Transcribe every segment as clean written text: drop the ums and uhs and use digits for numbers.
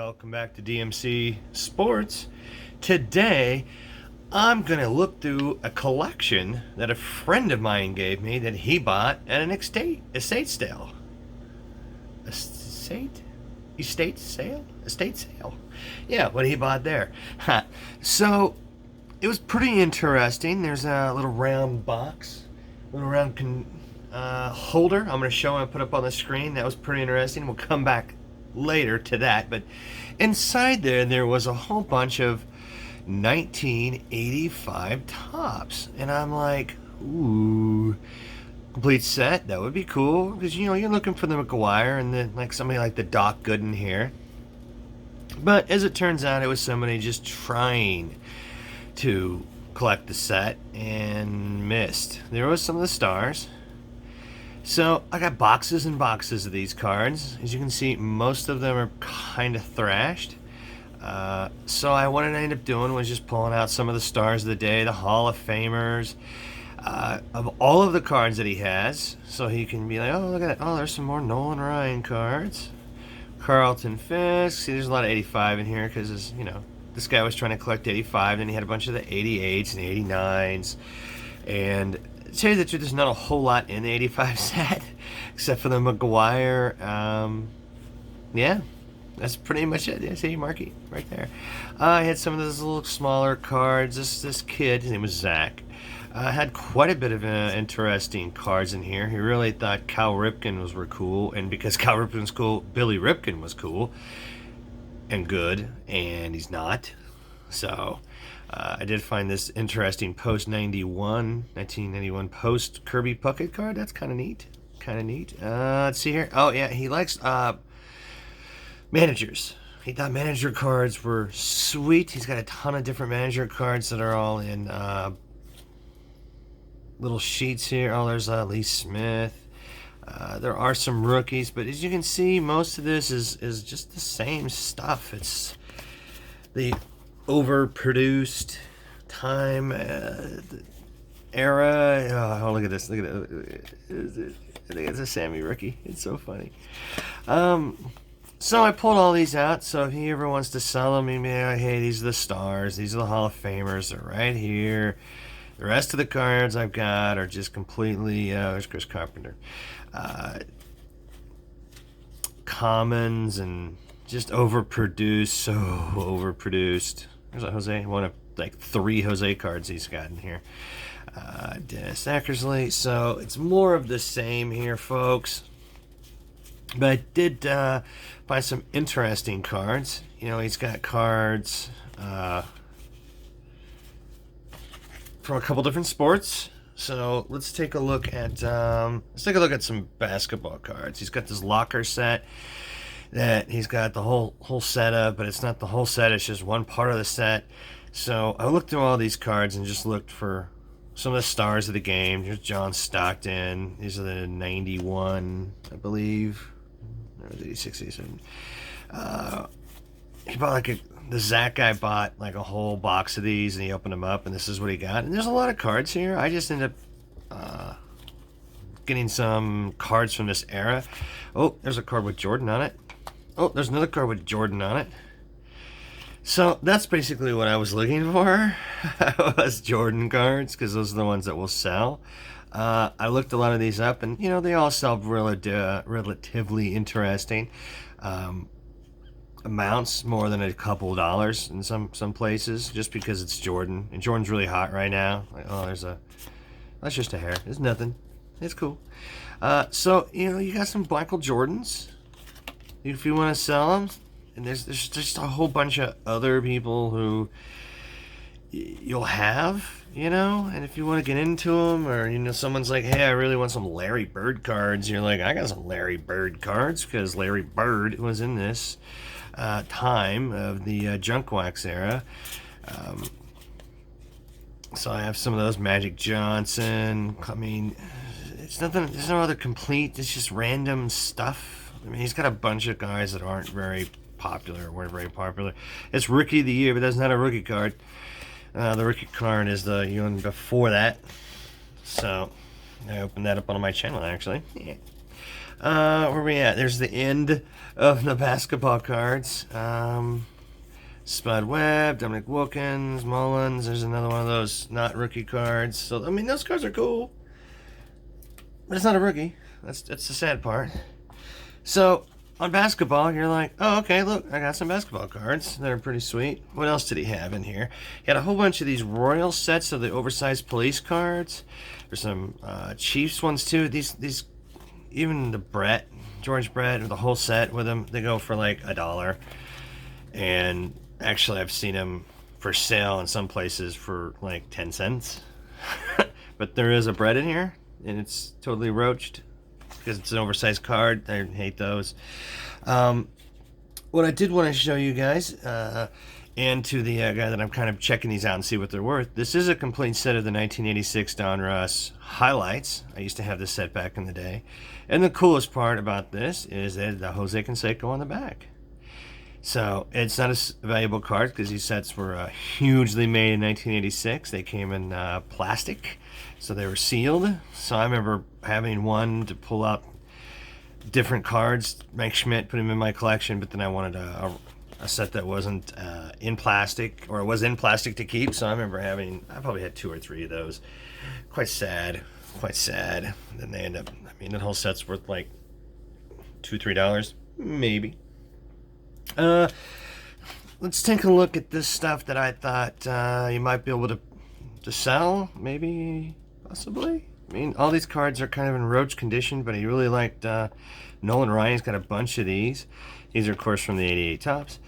Welcome back to DMC Sports. Today, I'm going to look through a collection that a friend of mine gave me that he bought at an estate sale. Estate sale? Yeah, what he bought there. So, it was pretty interesting. There's a little round box, little round holder. I'm going to show and put up on the screen. That was pretty interesting. We'll come back later to that, but inside there was a whole bunch of 1985 tops, and I'm like, ooh, complete set. That would be cool, because you're looking for the McGuire and then like somebody like the Doc Gooden here. But as it turns out, it was somebody just trying to collect the set and missed. There was some of the stars. So I got boxes and boxes of these cards. As you can see, most of them are kind of thrashed. So what I ended up doing was just pulling out some of the stars of the day, the Hall of Famers, of all of the cards that he has. So he can be like, oh, look at that. Oh, there's some more Nolan Ryan cards. Carlton Fisk. See, there's a lot of 85 in here because, this guy was trying to collect 85. Then he had a bunch of the 88s and 89s. And to tell you the truth, there's not a whole lot in the 85 set, except for the McGuire. Yeah, that's pretty much it. Yeah, see, Marky, right there. I had some of those little smaller cards. This kid, his name was Zach, had quite a bit of interesting cards in here. He really thought Cal Ripken were cool, and because Cal Ripken was cool, Billy Ripken was cool and good, and he's not. So I did find this interesting post-1991 post Kirby Puckett card. That's kind of neat. Let's see here. Oh, yeah, he likes managers. He thought manager cards were sweet. He's got a ton of different manager cards that are all in little sheets here. Oh, there's Lee Smith. There are some rookies, but as you can see, most of this is just the same stuff. It's the overproduced time era. Oh, look at this. Look at it. I think it's a Sammy rookie. It's so funny. So I pulled all these out. So if he ever wants to sell them, he'd be like, hey, these are the stars. These are the Hall of Famers. They're right here. The rest of the cards I've got are just completely, there's Chris Carpenter, commons and just overproduced, so overproduced. There's a Jose, one of like 3 Jose cards he's got in here. Dennis Eckersley. So it's more of the same here, folks. But I did find some interesting cards. He's got cards from a couple different sports. So let's take a look at some basketball cards. He's got this locker set that he's got the whole setup, but it's not the whole set. It's just one part of the set. So I looked through all these cards and just looked for some of the stars of the game. Here's John Stockton. These are the 91, I believe. Or 86, 87. He bought the Zach guy bought like a whole box of these, and he opened them up, and this is what he got. And there's a lot of cards here. I just ended up getting some cards from this era. Oh, there's a card with Jordan on it. Oh, there's another card with Jordan on it. So that's basically what I was looking for, was Jordan cards, because those are the ones that will sell. I looked a lot of these up, and they all sell relatively interesting amounts, more than a couple dollars in some places, just because it's Jordan, and Jordan's really hot right now. Like, oh, that's just a hair. It's nothing. It's cool. So you got some Michael Jordans if you want to sell them, and there's just a whole bunch of other people who you'll have, and if you want to get into them, or someone's like, hey, I really want some Larry Bird cards, you're like, I got some Larry Bird cards, because Larry Bird was in this time of the junk wax era. So I have some of those. Magic Johnson. I mean, it's nothing. There's no other complete. It's just random stuff. I mean, he's got a bunch of guys that aren't very popular, weren't very popular. It's Rookie of the Year, but that's not a rookie card. The rookie card is the one before that. So I opened that up on my channel, actually. Yeah. Where are we at? There's the end of the basketball cards. Spud Webb, Dominic Wilkins, Mullins. There's another one of those not rookie cards. So, I mean, those cards are cool. But it's not a rookie. That's the sad part. So, on basketball, you're like, oh, okay, look, I got some basketball cards that are pretty sweet. What else did he have in here? He had a whole bunch of these Royal sets of the oversized police cards. There's some Chiefs ones, too. These, even the George Brett, the whole set with them, they go for like $1. And actually, I've seen them for sale in some places for like 10 cents. But there is a Brett in here, and it's totally roached because it's an oversized card. I hate those. What I did want to show you guys, and to the guy that I'm kind of checking these out and see what they're worth, this is a complete set of the 1986 Donruss highlights. I used to have this set back in the day. And the coolest part about this is that the Jose Canseco on the back. So it's not a valuable card because these sets were hugely made in 1986. They came in plastic, so they were sealed. So I remember having one to pull out different cards, Mike Schmidt, put them in my collection, but then I wanted a set that wasn't in plastic, or it was in plastic to keep. So I remember I probably had 2 or 3 of those. Quite sad. Then they end up, I mean, the whole set's worth like $2, $3, maybe. Let's take a look at this stuff that I thought you might be able to sell, maybe, possibly. I mean, all these cards are kind of in roach condition, but I really liked Nolan Ryan's got a bunch of these. These are, of course, from the 88 Topps.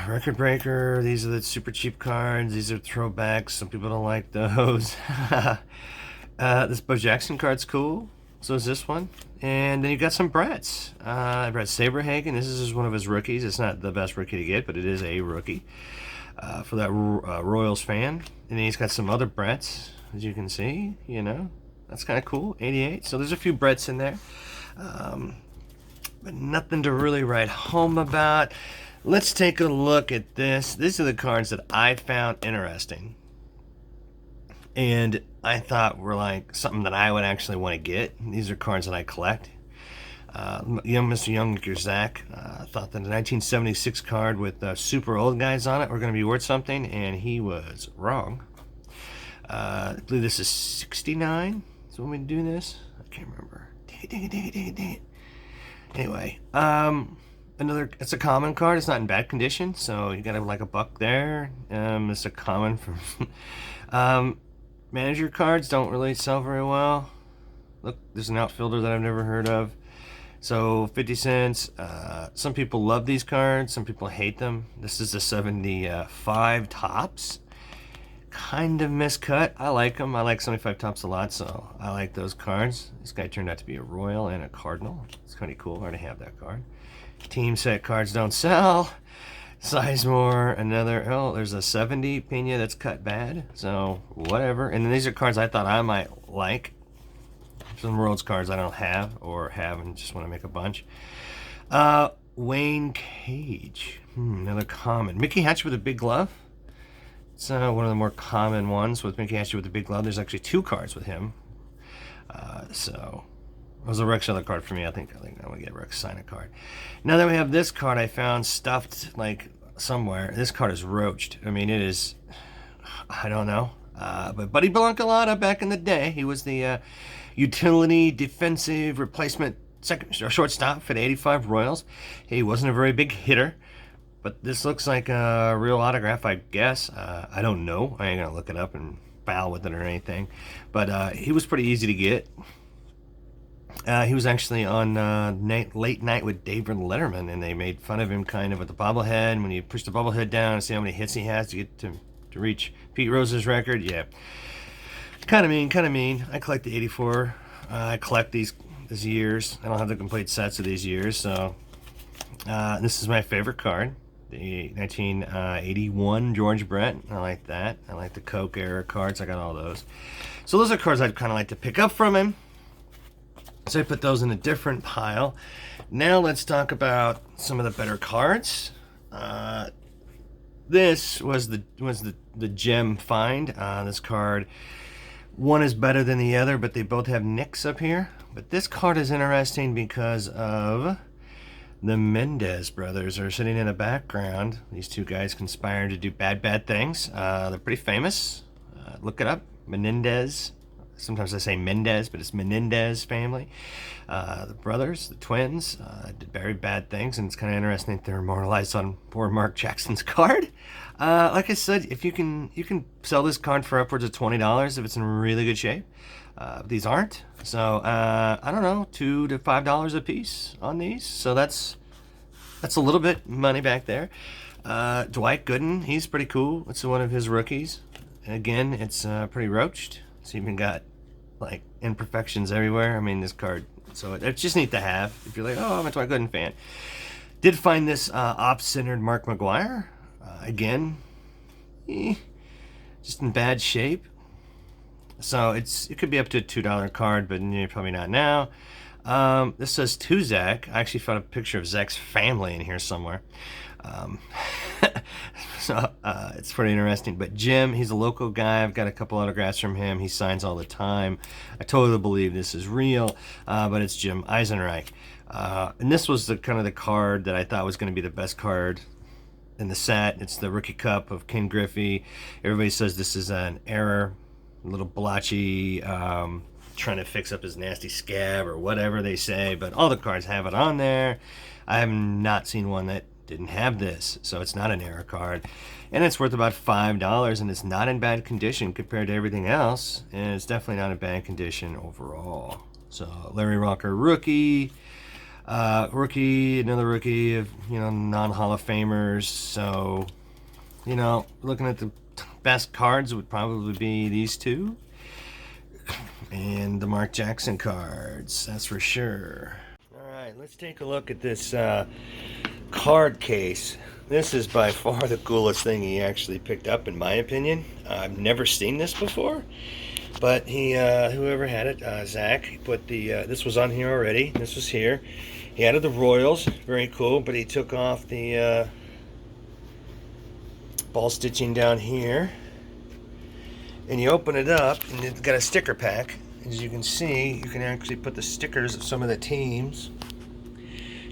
Record Breaker, these are the super cheap cards. These are throwbacks. Some people don't like those. This Bo Jackson card's cool. So is this one. And then you got some Bretts. Brett Saberhagen. This is one of his rookies. It's not the best rookie to get, but it is a rookie for that Royals fan. And then he's got some other Bretts, as you can see. You know, that's kind of cool. 88. So there's a few Bretts in there. But nothing to really write home about. Let's take a look at this. These are the cards that I found interesting. And I thought were like something that I would actually want to get. These are cards that I collect. Mr. Younger Zach thought that the 1976 card with super old guys on it were going to be worth something, and he was wrong. I believe this is 69. So when we do this, I can't remember. Anyway, it's a common card. It's not in bad condition, so you got to like $1 there. It's a common from. Manager cards don't really sell very well. Look, there's an outfielder that I've never heard of. So 50 cents. Some people love these cards. Some people hate them. This is the 75 Topps. Kind of miscut. I like them. I like 75 Topps a lot, so I like those cards. This guy turned out to be a Royal and a Cardinal. It's kind of cool. I already have that card. Team set cards don't sell. Sizemore, there's a 70 Pena that's cut bad, so whatever. And then these are cards I thought I might like. Some Worlds cards I don't have and just want to make a bunch. Wayne Cage, another common. Mickey Hatcher with a big glove. It's one of the more common ones with Mickey Hatcher with a big glove. There's actually 2 cards with him. So it was a Rex other card for me. I think I'm gonna get Rex sign a card. Now that we have this card, I found stuffed like somewhere. This card is roached. I mean, it is. I don't know. But Buddy Blancolata back in the day, he was the utility defensive replacement shortstop for the 85 Royals. He wasn't a very big hitter, but this looks like a real autograph, I guess. I don't know. I ain't gonna look it up and foul with it or anything. But he was pretty easy to get. He was actually on Late Night with David Letterman, and they made fun of him kind of with the bobblehead. And when you push the bobblehead down and see how many hits he has to get to reach Pete Rose's record, yeah, kind of mean. I collect the 84. I collect these years. I don't have the complete sets of these years, so this is my favorite card, the 1981 George Brett. I like that. I like the Coke era cards. I got all those. So those are cards I'd kind of like to pick up from him. So I put those in a different pile. Now let's talk about some of the better cards. This was the gem find. This card one is better than the other, but they both have nicks up here. But this card is interesting because of the Mendez brothers are sitting in the background. These two guys conspired to do bad things. They're pretty famous. Look it up. Menendez. Sometimes I say Mendez, but it's Menendez family. The brothers, the twins, did very bad things, and it's kind of interesting that they're immortalized on poor Mark Jackson's card. Like I said, if you can sell this card for upwards of $20 if it's in really good shape. These aren't, so I don't know, $2 to $5 a piece on these. So that's a little bit money back there. Dwight Gooden, he's pretty cool. It's one of his rookies. And again, it's pretty roached. It's even got like imperfections everywhere. I mean, this card, so it's just neat to have if you're like, oh, I'm a Dwight Gooden fan. Did find this off-centered Mark McGuire. Again, just in bad shape. So it could be up to a $2 card, but probably not now. This says to Zach. I actually found a picture of Zach's family in here somewhere. So it's pretty interesting. But Jim, he's a local guy. I've got a couple autographs from him. He signs all the time. I totally believe this is real, but it's Jim Eisenreich. And this was the kind of the card that I thought was going to be the best card in the set. It's the Rookie Cup of Ken Griffey. Everybody says this is an error. A little blotchy, trying to fix up his nasty scab or whatever they say, but all the cards have it on there. I have not seen one that didn't have this, so it's not an error card, and it's worth about $5, and it's not in bad condition compared to everything else, and it's definitely not in bad condition overall. So Larry Rocker rookie, another rookie of non-Hall of Famers. So looking at the best cards would probably be these two and the Mark Jackson cards, that's for sure. All right, let's take a look at this card case. This is by far the coolest thing he actually picked up, in my opinion. I've never seen this before, but he whoever had it, Zach, he put the this was on here already. This was here. He added the Royals, very cool, but he took off the ball stitching down here, and you open it up and it's got a sticker pack. As you can see, you can actually put the stickers of some of the teams.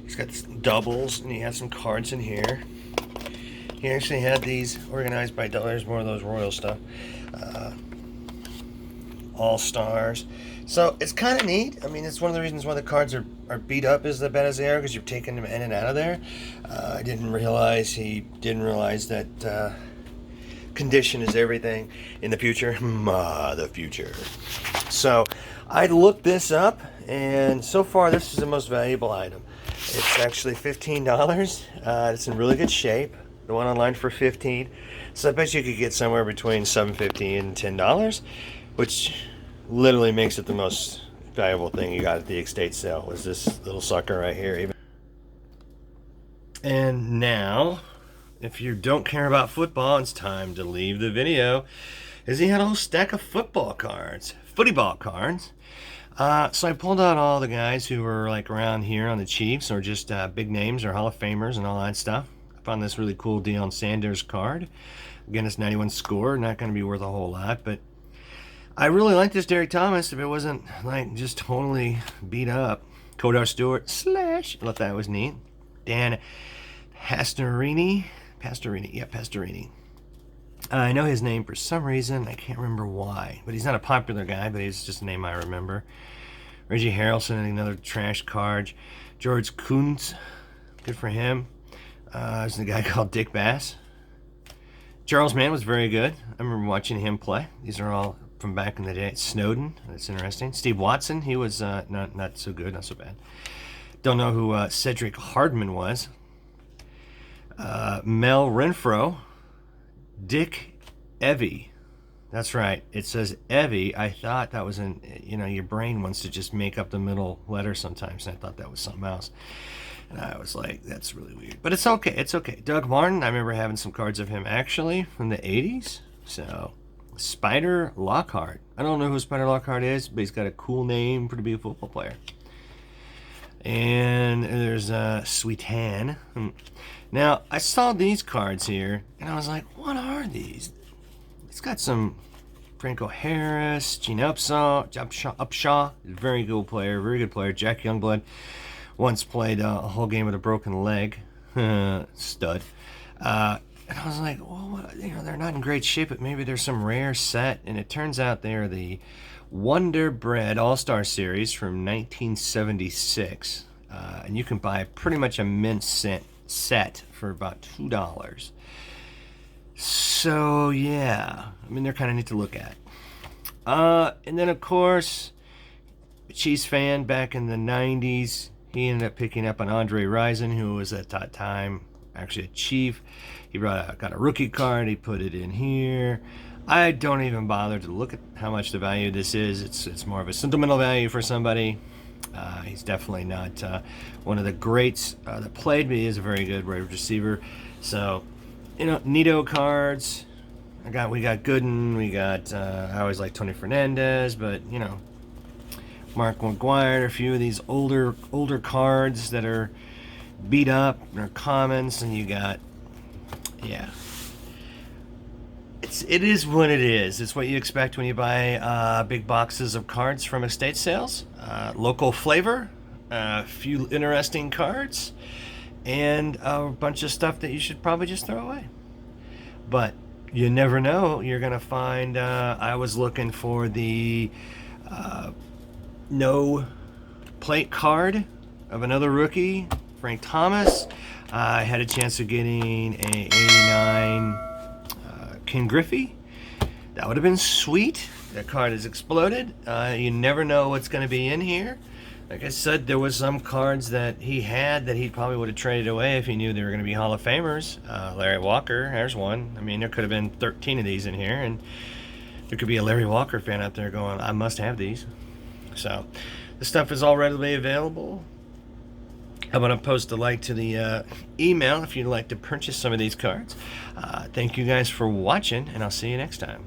He's got doubles, and he has some cards in here. He actually had these organized by dollars, more of those Royal stuff, all stars. So it's kind of neat. I mean, it's one of the reasons why the cards are beat up as bad as they are, because you're taking them in and out of there. I didn't realize that condition is everything in the future. The future. So I looked this up, and so far this is the most valuable item. It's actually $15. It's in really good shape. The one online for $15. So I bet you could get somewhere between $7.50 and $10, which literally makes it the most valuable thing you got at the estate sale. Was this little sucker right here. And now, if you don't care about football, it's time to leave the video. Is he had a whole stack of football cards, footy ball cards. So I pulled out all the guys who were like around here on the Chiefs, or just big names or Hall of Famers and all that stuff. I found this really cool Deion Sanders card. Again, it's 91 score, not going to be worth a whole lot, but I really like this Derek Thomas if it wasn't like just totally beat up. Kodar Stewart / I thought that was neat. Dan Pastorini. I know his name for some reason. I can't remember why, but he's not a popular guy, but he's just a name I remember. Reggie Harrelson, another trash card. George Kuntz, good for him. There's a guy called Dick Bass. Charles Mann was very good. I remember watching him play. These are all from back in the day. Snowden, that's interesting. Steve Watson, he was not so good, not so bad. Don't know who Cedric Hardman was. Mel Renfro. Dick Evie. That's right. It says Evie. I thought that was your brain wants to just make up the middle letter sometimes, and I thought that was something else. And I was like, that's really weird. But it's okay. It's okay. Doug Martin, I remember having some cards of him actually from the 80s. So, Spider Lockhart. I don't know who Spider Lockhart is, but he's got a cool name for to be a football player. And there's Sweetan. Now, I saw these cards here, and I was like, what are these? It's got some Franco Harris, Gene Upshaw, very good player, very good player. Jack Youngblood once played a whole game with a broken leg, stud. And I was like, well, they're not in great shape, but maybe there's some rare set. And it turns out they're the Wonder Bread All-Star Series from 1976. And you can buy pretty much a mint set for about $2. So, yeah. I mean, they're kind of neat to look at. And then, of course, Chiefs fan back in the 90s, he ended up picking up on Andre Rison, who was at that time actually a Chief. He got a rookie card. He put it in here. I don't even bother to look at how much the value of this is. It's more of a sentimental value for somebody. He's definitely not one of the greats that played, but he is a very good wide receiver. So, neato cards. We got Gooden. We got I always like Tony Fernandez, but Mark McGuire. A few of these older cards that are beat up. They're commons, and you got. Yeah. It is what it is. It's what you expect when you buy big boxes of cards from estate sales. Local flavor, a few interesting cards, and a bunch of stuff that you should probably just throw away. But you never know. You're going to find... I was looking for the no plate card of another rookie, Frank Thomas. I had a chance of getting a 89 Ken Griffey. That would have been sweet. That card has exploded. You never know what's going to be in here. Like I said, there was some cards that he had that he probably would have traded away if he knew they were going to be Hall of Famers. Larry Walker, there's one. I mean, there could have been 13 of these in here, and there could be a Larry Walker fan out there going, I must have these. So, the stuff is all readily available. I'm going to post a link to the email if you'd like to purchase some of these cards. Thank you guys for watching, and I'll see you next time.